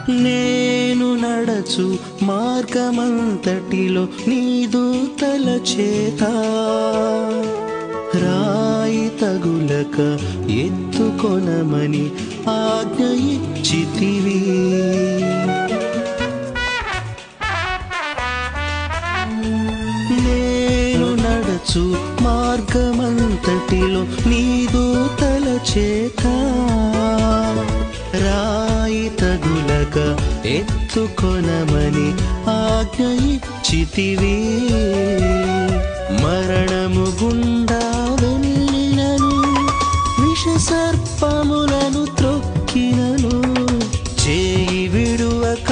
నేను నడచు మార్గమంతటిలో నీ దూతల చేత రాయి తగులక ఎత్తుకొనమని ఆజ్ఞ ఇచ్చితివి. నేను నడచు మార్గమంతటిలో నీ దూతల చేత రాయి తగులక ఎత్తుకొనమని ఆజ్ఞ ఇచ్చితివి. మరణము గుండా వెళ్ళినను విషసర్పములను త్రొక్కినను చేయి విడువక